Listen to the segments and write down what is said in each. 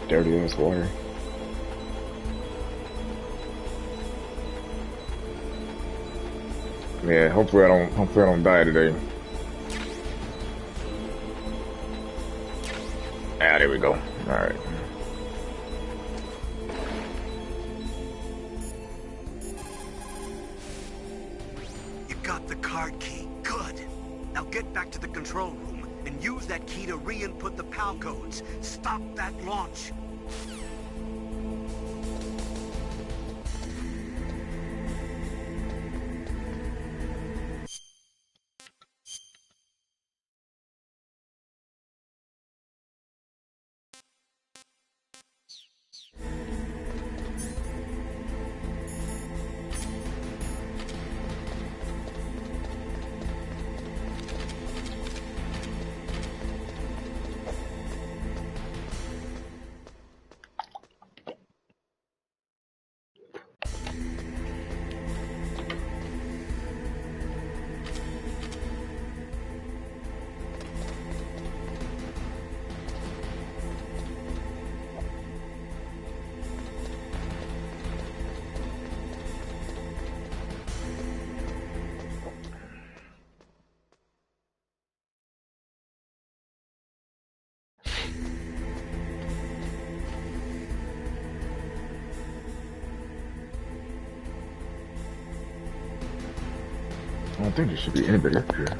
Dirty ass water. Yeah, hopefully I don't die today. Ah, there we go. Alright. You got the card key. Good. Now get back to the control room and use that key to re-input the PAL codes. Stop that launch. I don't think there should be anybody up here.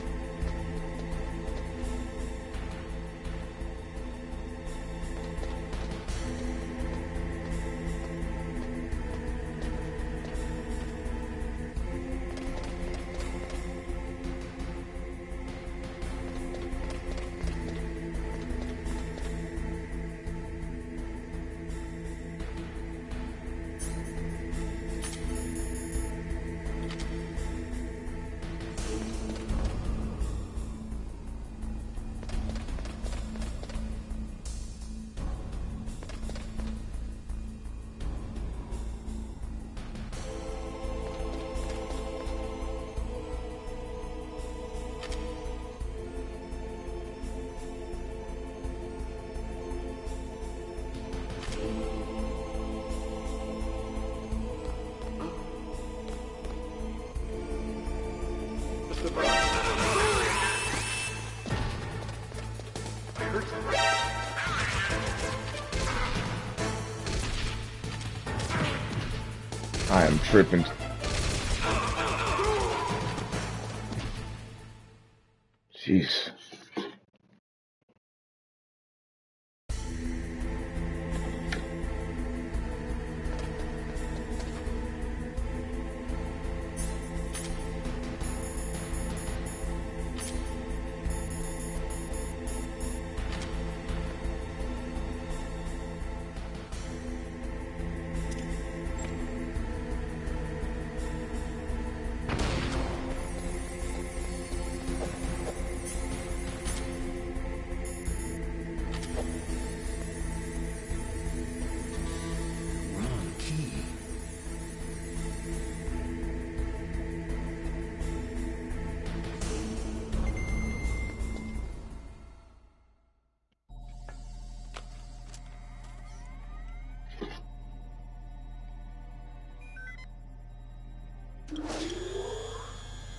I am tripping. Jeez.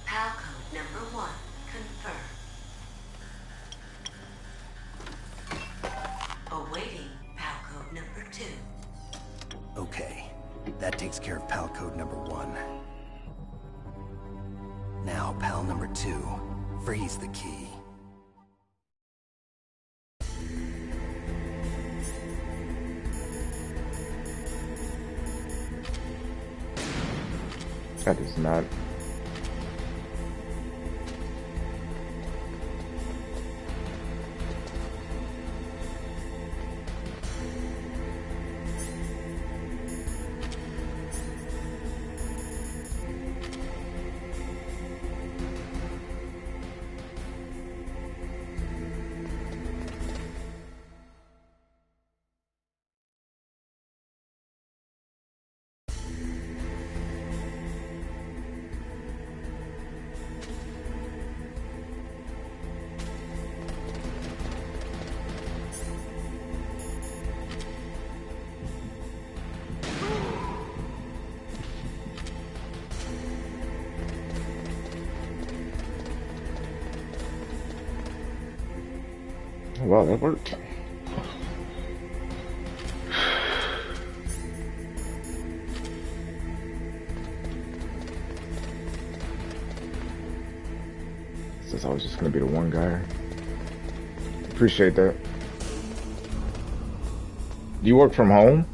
PAL code number 1 confirmed. Awaiting PAL code number 2. Okay, that takes care of PAL code number 1. Now, PAL number 2. Freeze the key. That is not. Wow, that worked. Since I was just gonna be the one guy. Appreciate that. Do you work from home?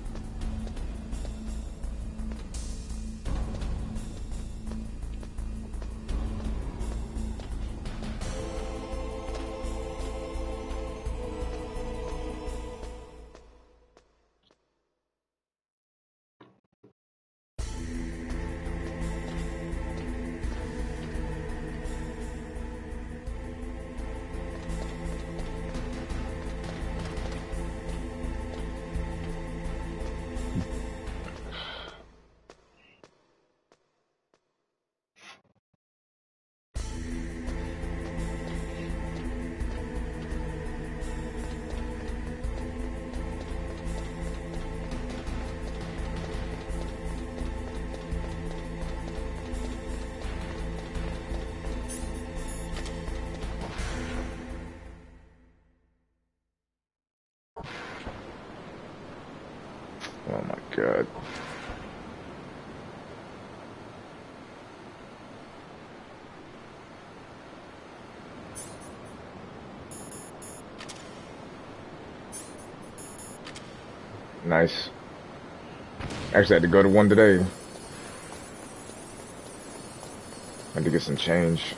Oh my god. Nice. Actually, I had to go to one today. Had to get some change.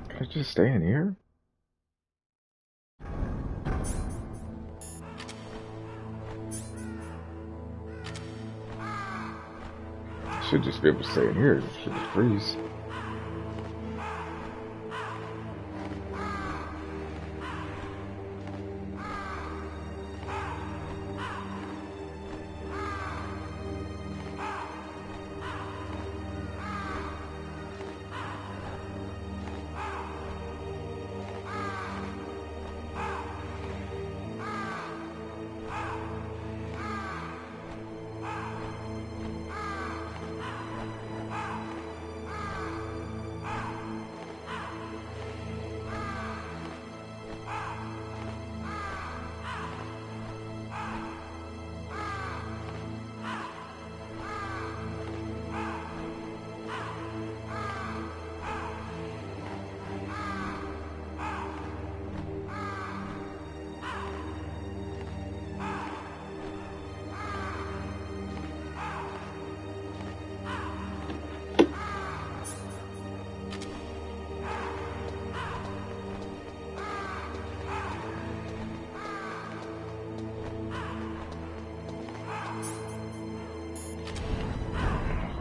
Can I just stay in here? I should just be able to stay in here. It should just freeze.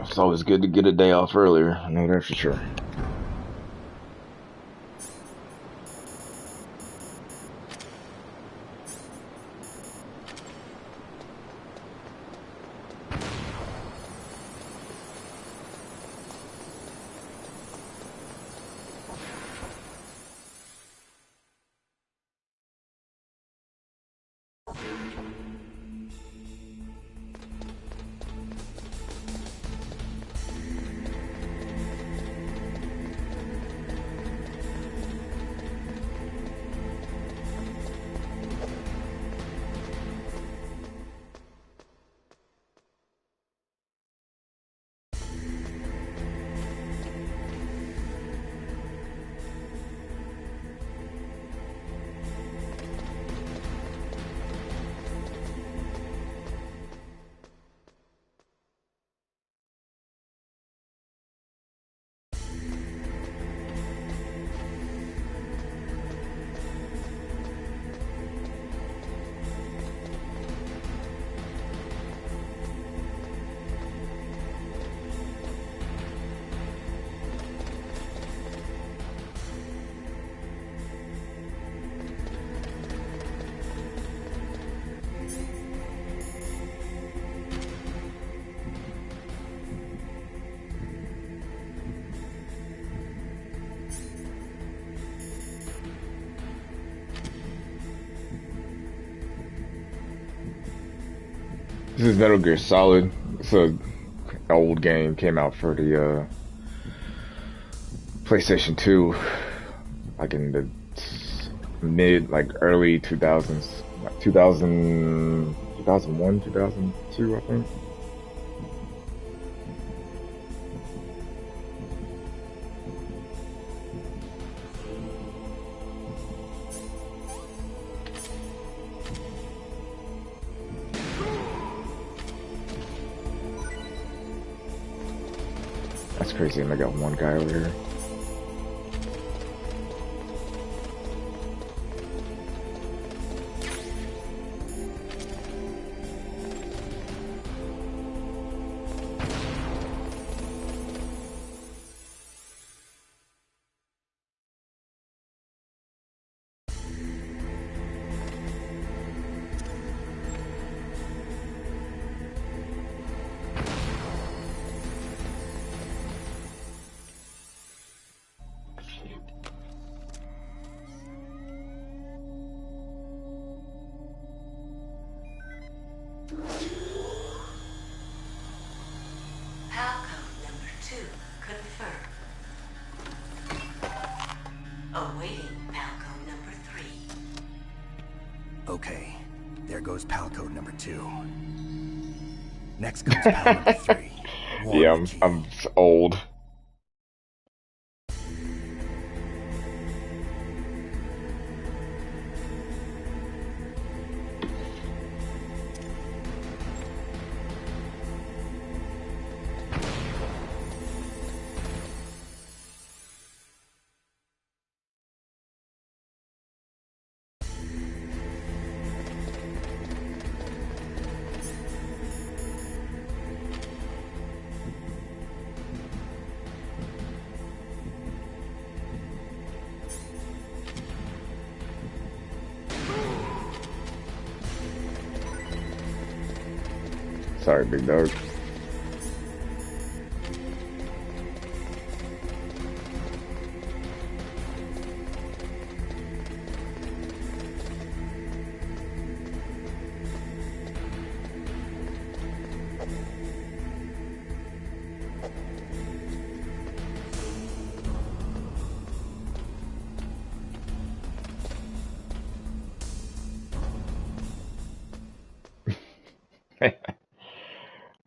It's always good to get a day off earlier. I know that for sure. This is Metal Gear Solid. It's a old game. Came out for the PlayStation 2, like in the early 2000s, like 2001, 2002, I think. That's crazy. And I got one guy over here. Palcode number 2 confirmed. Awaiting Palcode number 3. Okay, there goes pal code number 2. Next comes pal number 3. Yeah, I'm old. Sorry, big dog.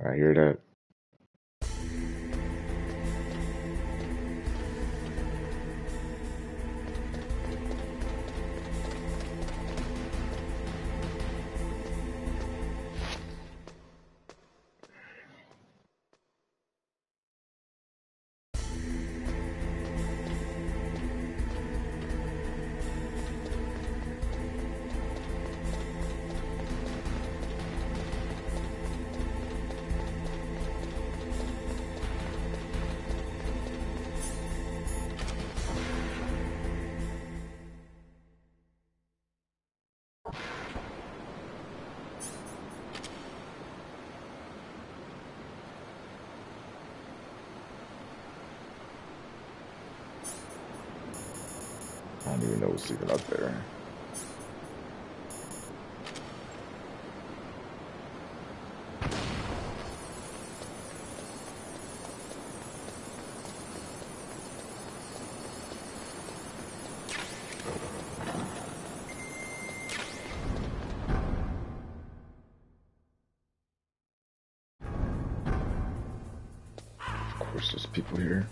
I hear that. I don't even know what's even up there. Of course, there's people here.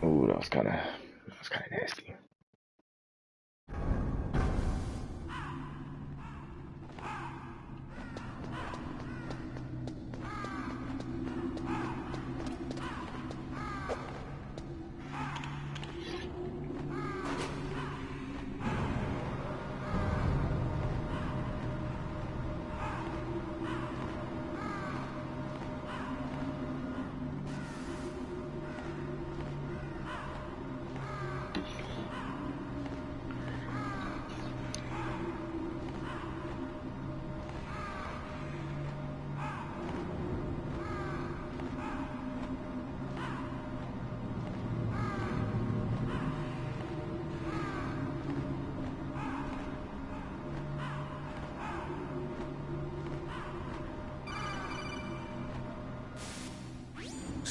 Ooh, that was kind of nasty.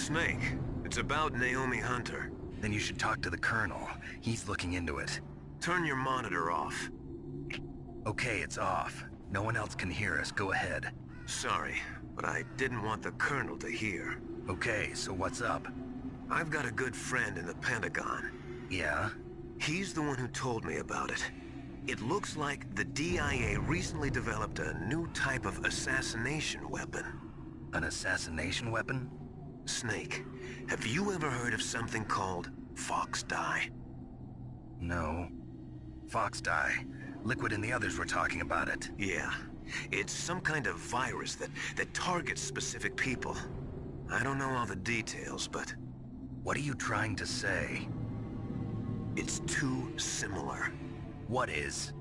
Snake, it's about Naomi Hunter. Then you should talk to the Colonel. He's looking into it. Turn your monitor off. Okay, it's off. No one else can hear us. Go ahead. Sorry, but I didn't want the Colonel to hear. Okay, so what's up? I've got a good friend in the Pentagon. Yeah? He's the one who told me about it. It looks like the DIA recently developed a new type of assassination weapon. An assassination weapon? Snake, have you ever heard of something called Fox Dye? No. Fox dye. Liquid and the others were talking about it. Yeah. It's some kind of virus that targets specific people. I don't know all the details, but... What are you trying to say? It's too similar. What is?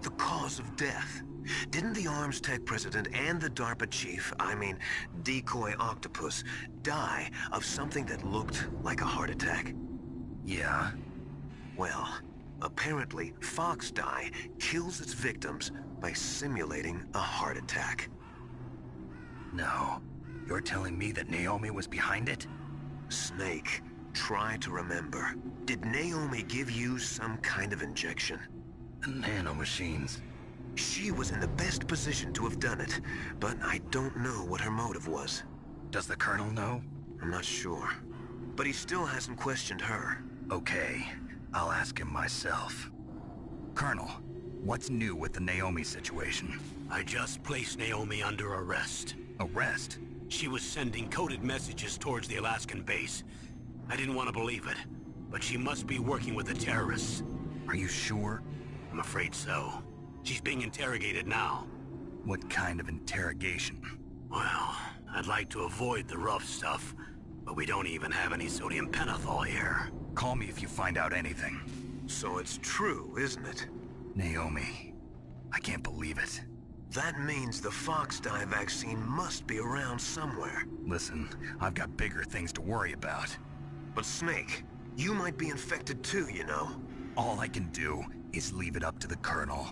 The cause of death. Didn't the Arms Tech president and the DARPA chief, Decoy Octopus, die of something that looked like a heart attack? Yeah? Well, apparently Fox Dye kills its victims by simulating a heart attack. No. You're telling me that Naomi was behind it? Snake, try to remember. Did Naomi give you some kind of injection? Nanomachines. She was in the best position to have done it, but I don't know what her motive was. Does the Colonel know? I'm not sure. But he still hasn't questioned her. Okay, I'll ask him myself. Colonel, what's new with the Naomi situation? I just placed Naomi under arrest. Arrest? She was sending coded messages towards the Alaskan base. I didn't want to believe it, but she must be working with the terrorists. Are you sure? I'm afraid so. She's being interrogated now. What kind of interrogation? Well, I'd like to avoid the rough stuff, but we don't even have any sodium pentothal here. Call me if you find out anything. So it's true, isn't it? Naomi, I can't believe it. That means the Fox Dye vaccine must be around somewhere. Listen, I've got bigger things to worry about. But Snake, you might be infected too, you know. All I can do is leave it up to the Colonel.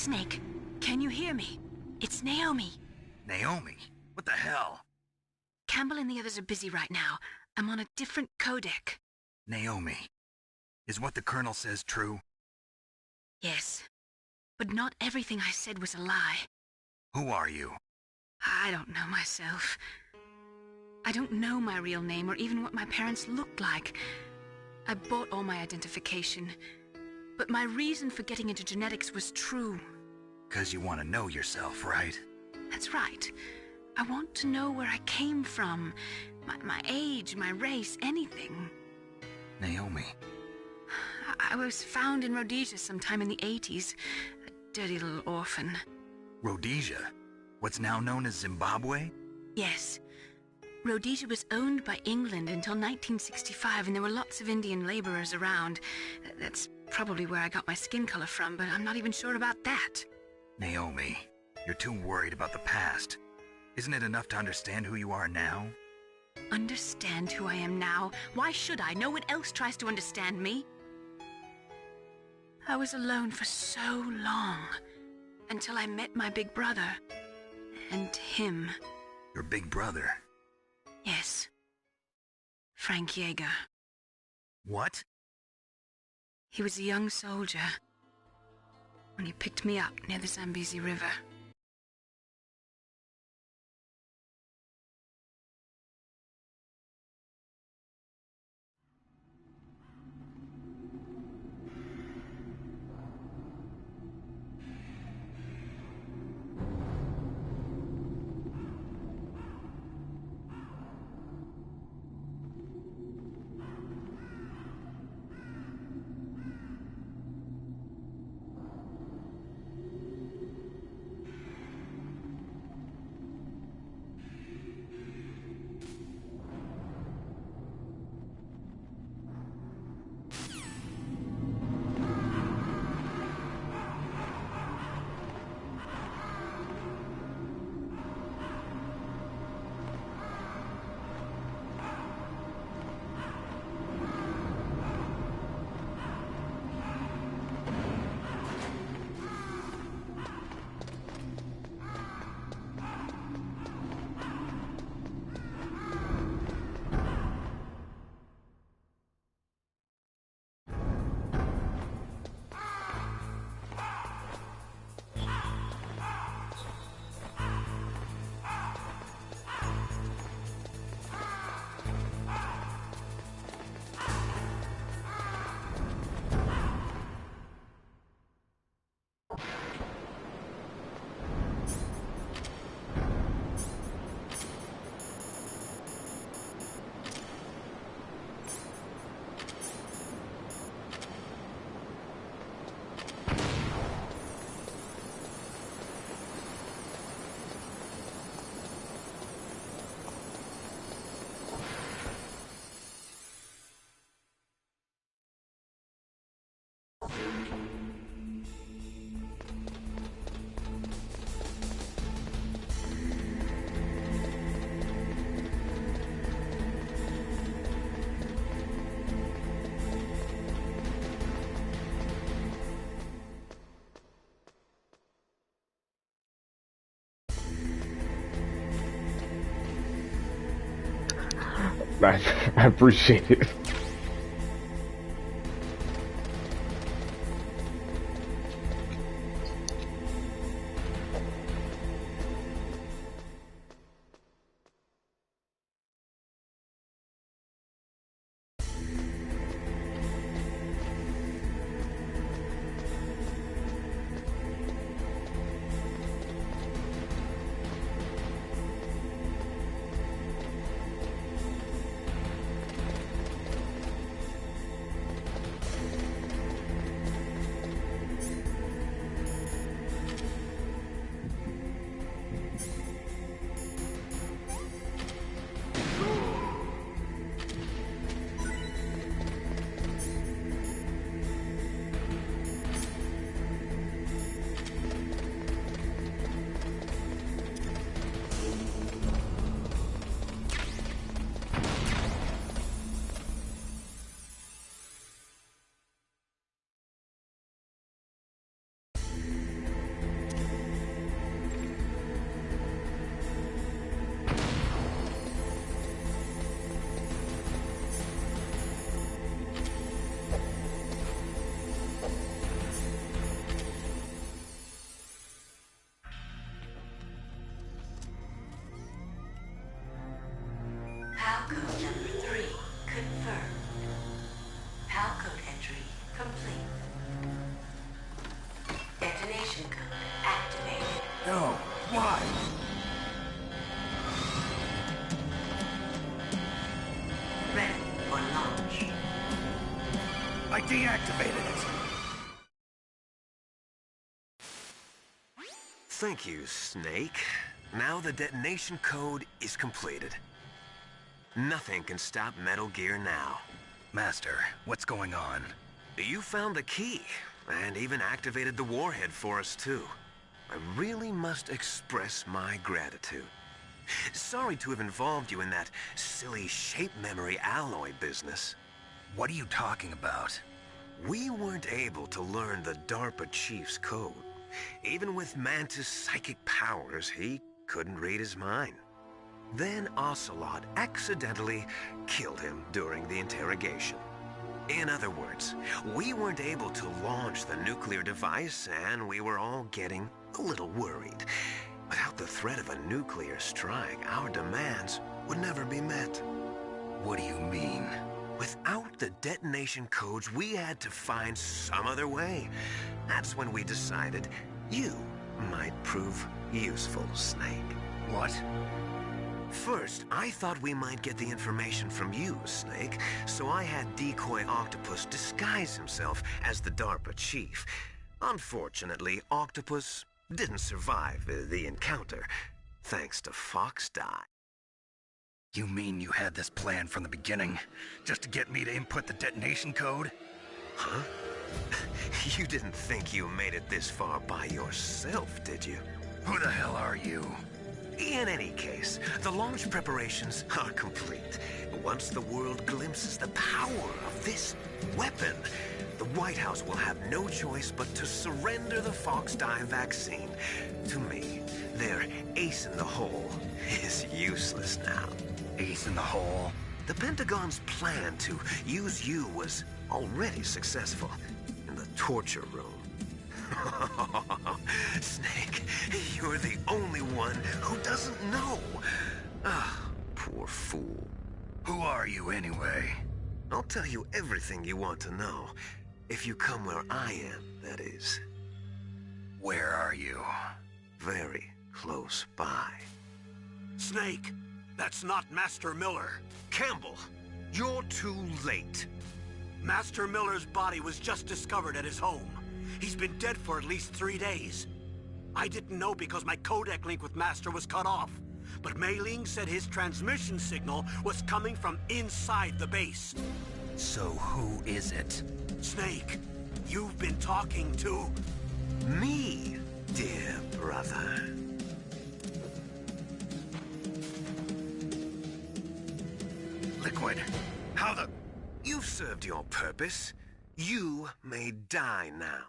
Snake, can you hear me? It's Naomi. Naomi? What the hell? Campbell and the others are busy right now. I'm on a different codec. Naomi, is what the Colonel says true? Yes, but not everything I said was a lie. Who are you? I don't know myself. I don't know my real name or even what my parents looked like. I bought all my identification, but my reason for getting into genetics was true. 'Cause you want to know yourself, right? That's right. I want to know where I came from, my age, my race, anything. Naomi. I was found in Rhodesia sometime in the 80s. A dirty little orphan. Rhodesia? What's now known as Zimbabwe? Yes. Rhodesia was owned by England until 1965, and there were lots of Indian laborers around. That's probably where I got my skin color from, but I'm not even sure about that. Naomi, you're too worried about the past. Isn't it enough to understand who you are now? Understand who I am now? Why should I? No one else tries to understand me. I was alone for so long, until I met my big brother. And him. Your big brother? Yes. Frank Yeager. What? He was a young soldier when he picked me up near the Zambezi River. I appreciate it. Why? Ready for launch. I deactivated it. Thank you, Snake. Now the detonation code is completed. Nothing can stop Metal Gear now. Master, what's going on? You found the key, and even activated the warhead for us, too. I really must express my gratitude. Sorry to have involved you in that silly shape memory alloy business. What are you talking about? We weren't able to learn the DARPA chief's code. Even with Mantis' psychic powers, he couldn't read his mind. Then Ocelot accidentally killed him during the interrogation. In other words, we weren't able to launch the nuclear device, and we were all getting a little worried. Without the threat of a nuclear strike, our demands would never be met. What do you mean? Without the detonation codes, we had to find some other way. That's when we decided you might prove useful, Snake. What? First, I thought we might get the information from you, Snake, so I had Decoy Octopus disguise himself as the DARPA chief. Unfortunately, Octopus didn't survive the encounter, thanks to Fox Die. You mean you had this plan from the beginning, just to get me to input the detonation code? Huh? You didn't think you made it this far by yourself, did you? Who the hell are you? In any case, the launch preparations are complete. Once the world glimpses the power of this weapon, the White House will have no choice but to surrender the Fox Die vaccine. To me, their ace in the hole is useless now. Ace in the hole? The Pentagon's plan to use you was already successful in the torture room. Snake, you're the only one who doesn't know. Ah, poor fool. Who are you anyway? I'll tell you everything you want to know. If you come where I am, that is. Where are you? Very close by. Snake, that's not Master Miller. Campbell, you're too late. Master Miller's body was just discovered at his home. He's been dead for at least 3 days. I didn't know because my codec link with Master was cut off. But Mei Ling said his transmission signal was coming from inside the base. So who is it? Snake, you've been talking to... Me, dear brother. Liquid. How the... You've served your purpose. You may die now.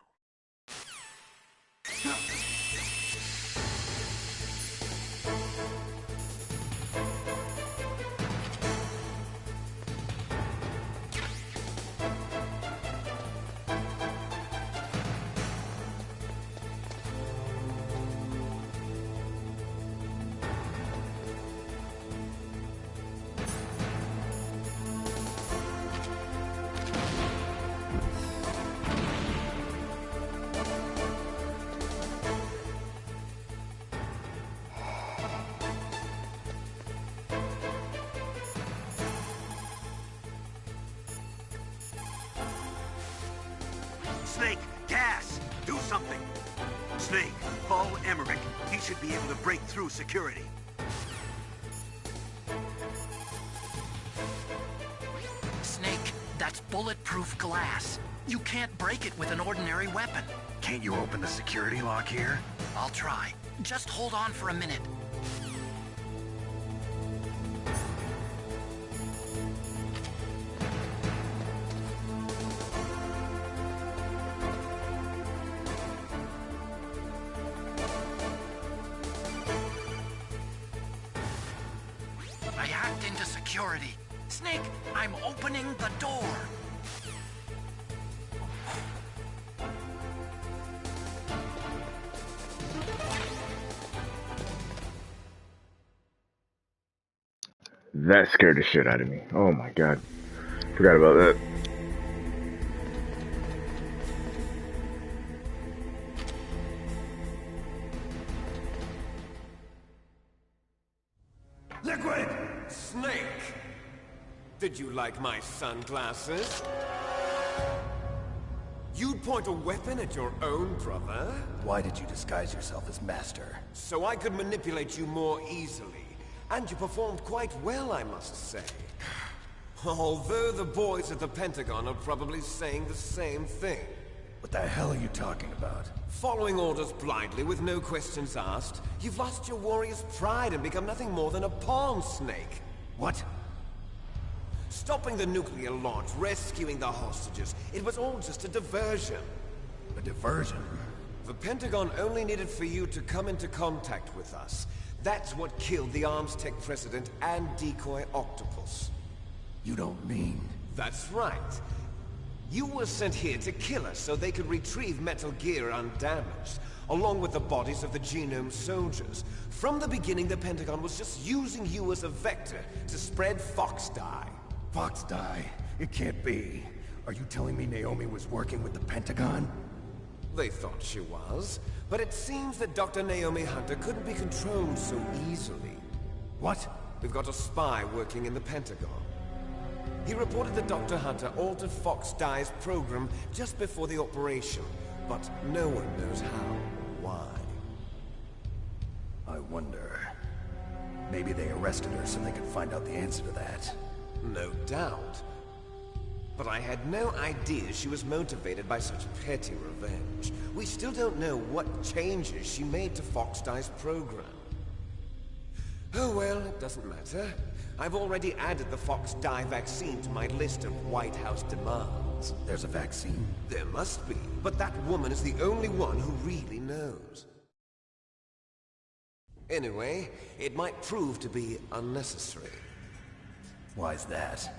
Snake, gas! Do something! Snake, follow Emmerich. He should be able to break through security. Snake, that's bulletproof glass. You can't break it with an ordinary weapon. Can't you open the security lock here? I'll try. Just hold on for a minute. I hacked into security. Snake, I'm opening the door. That scared the shit out of me. Oh my god. Forgot about that. Liquid! Snake! Did you like my sunglasses? You'd point a weapon at your own brother? Why did you disguise yourself as Master? So I could manipulate you more easily. And you performed quite well, I must say. Although the boys at the Pentagon are probably saying the same thing. What the hell are you talking about? Following orders blindly with no questions asked, you've lost your warrior's pride and become nothing more than a pawn, Snake. What? Stopping the nuclear launch, rescuing the hostages, it was all just a diversion. A diversion? The Pentagon only needed for you to come into contact with us. That's what killed the Armstech president and decoy Octopus. You don't mean... That's right. You were sent here to kill us so they could retrieve Metal Gear undamaged, along with the bodies of the Genome soldiers. From the beginning, the Pentagon was just using you as a vector to spread Fox Die. Fox Die? It can't be. Are you telling me Naomi was working with the Pentagon? They thought she was, but it seems that Dr. Naomi Hunter couldn't be controlled so easily. What? We've got a spy working in the Pentagon. He reported that Dr. Hunter altered Fox Die's program just before the operation, but no one knows how or why. I wonder... Maybe they arrested her so they could find out the answer to that. No doubt. But I had no idea she was motivated by such petty revenge. We still don't know what changes she made to Fox Die's program. Oh well, it doesn't matter. I've already added the Fox Die vaccine to my list of White House demands. There's a vaccine? There must be, but that woman is the only one who really knows. Anyway, it might prove to be unnecessary. Why's that?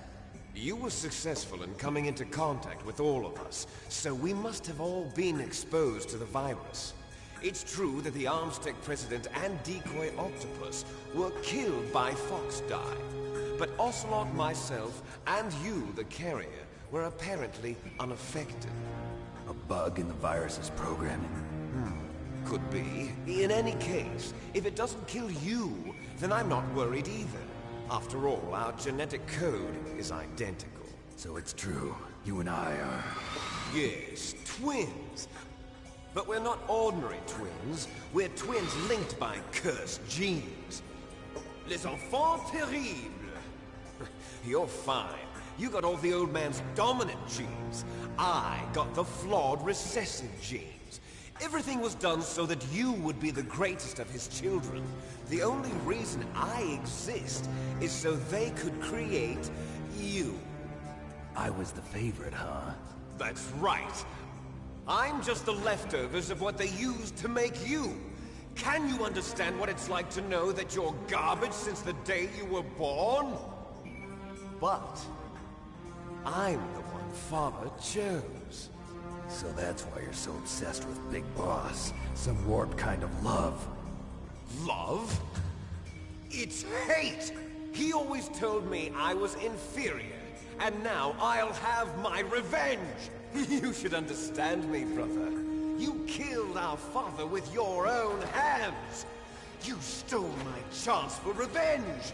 You were successful in coming into contact with all of us, so we must have all been exposed to the virus. It's true that the Armstech president and decoy Octopus were killed by Fox Die, but Ocelot, myself, and you, the carrier, were apparently unaffected. A bug in the virus's programming? Could be. In any case, if it doesn't kill you, then I'm not worried either. After all, our genetic code is identical. So it's true. You and I are... Yes, twins. But we're not ordinary twins. We're twins linked by cursed genes. Les enfants terribles. You're fine. You got all the old man's dominant genes. I got the flawed recessive genes. Everything was done so that you would be the greatest of his children. The only reason I exist is so they could create you. I was the favorite, huh? That's right. I'm just the leftovers of what they used to make you. Can you understand what it's like to know that you're garbage since the day you were born? But I'm the one Father chose. So that's why you're so obsessed with Big Boss. Some warped kind of love. Love? It's hate! He always told me I was inferior, and now I'll have my revenge! You should understand me, brother. You killed our father with your own hands! You stole my chance for revenge!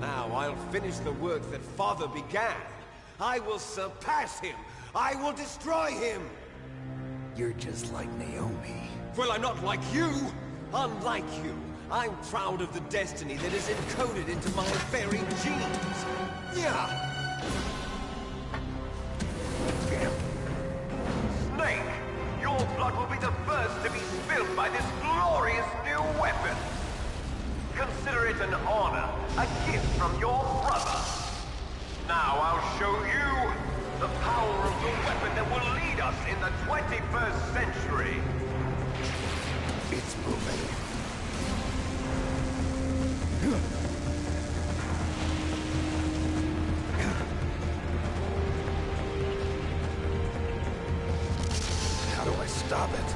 Now I'll finish the work that Father began. I will surpass him! I will destroy him! You're just like Naomi. Well, I'm not like you! Unlike you, I'm proud of the destiny that is encoded into my very genes! Yeah! Snake! Your blood will be the first to be spilled by this glorious new weapon! Consider it an honor, a gift from your brother! Now I'll show you the power of the weapon that will lead us in the 21st century! It's moving. How do I stop it?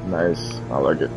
Nice. I like it.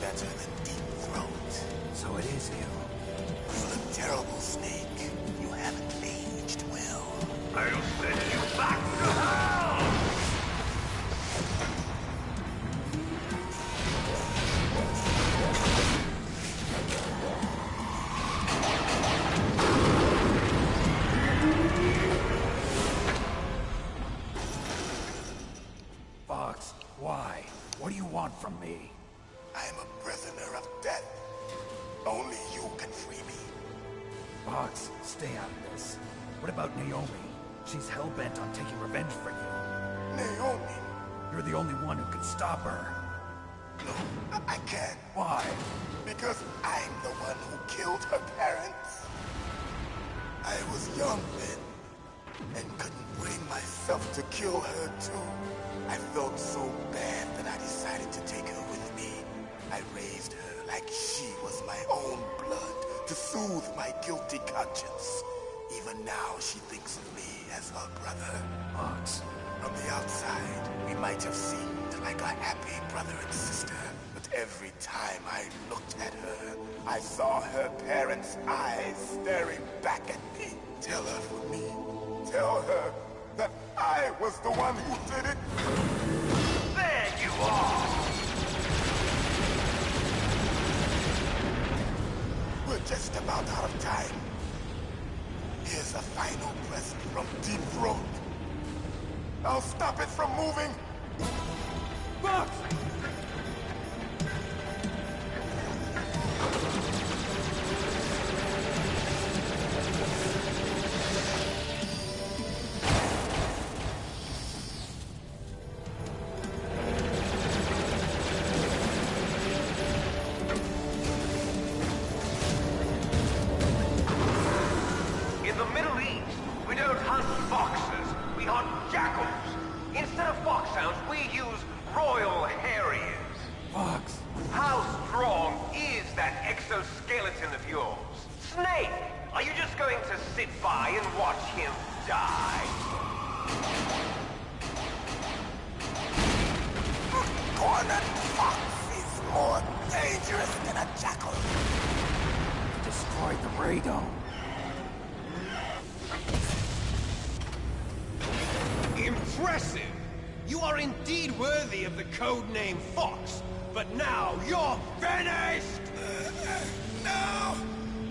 better than Deep Throat. So it is you. You look terrible, Snake. You haven't aged well. I'll send you back to hell! Fox, why? What do you want from me? I am a prisoner of death. Only you can free me. Fox, stay out of this. What about Naomi? She's hell-bent on taking revenge for you. Naomi? You're the only one who can stop her. No, I can't. Why? Because I'm the one who killed her parents. I was young then, and couldn't bring myself to kill her too. I felt so bad that I decided to take her with me. I raised her like she was my own blood, to soothe my guilty conscience. Even now, she thinks of me as her brother. Fox. From the outside, we might have seemed like a happy brother and sister, but every time I looked at her, I saw her parents' eyes staring back at me. Tell her for me. Tell her that I was the one who did it. There you are! We're just about out of time. Here's a final present from Deep Throat. I'll stop it from moving. Fox! In the Middle East, we don't hunt foxes, we hunt jackals. Instead of foxhounds, we use Royal Harriers. Fox. How strong is that exoskeleton of yours? Snake, are you just going to sit by and watch him die? Cornered fox is more dangerous than a jackal. Destroyed the radome. Impressive! You are indeed worthy of the codename Fox, but now you're finished! No!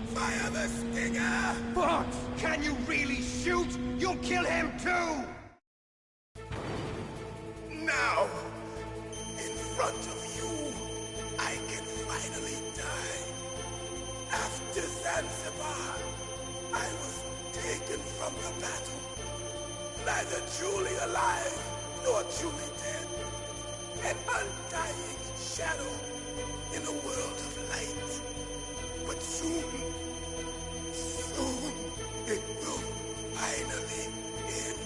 Fire the stinger! Fox, can you really shoot? You'll kill him too! Now, in front of you, I can finally die. After Zanzibar, I was taken from the battle. Neither truly alive, nor truly dead. An undying shadow in a world of light. But soon, soon, it will finally end.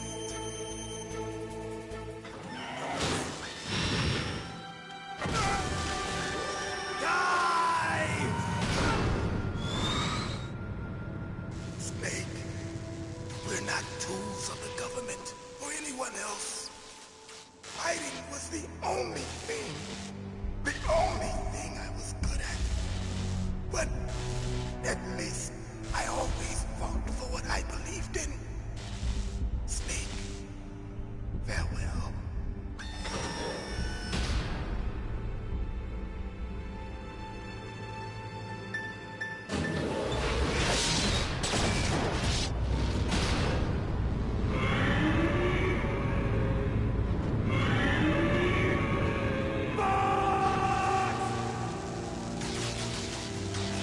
Die! Snake, we're not tools of the government or anyone else. Fighting was the only thing I was good at. But at least I always fought for what I believed in. Snake, farewell.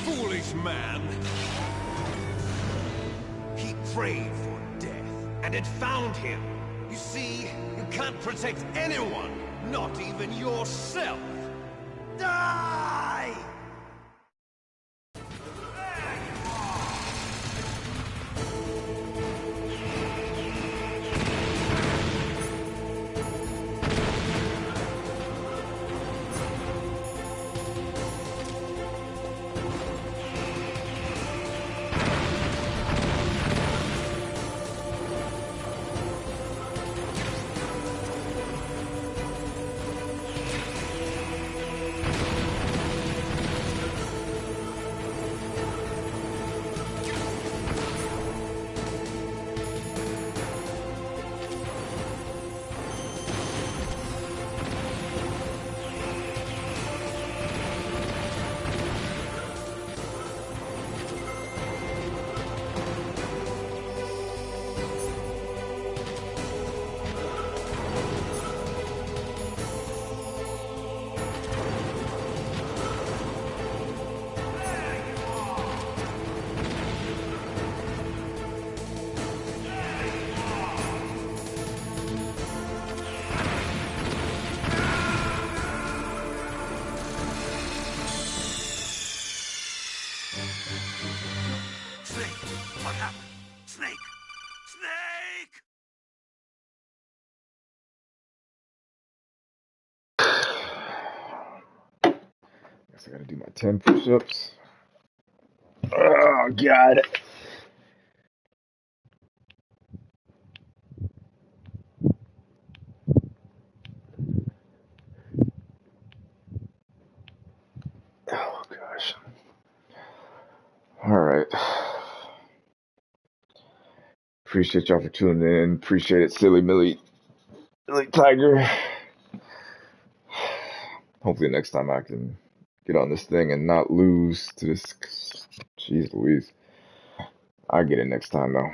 Foolish man! He prayed for death, and it found him. You see, you can't protect anyone, not even yourself. Die! Snake! Snake! Guess I gotta do my 10 push-ups. Oh, God. Oh, gosh. All right. Appreciate y'all for tuning in. Appreciate it, Silly Millie Tiger. Hopefully next time I can get on this thing and not lose to this. Jeez Louise. I'll get it next time, though.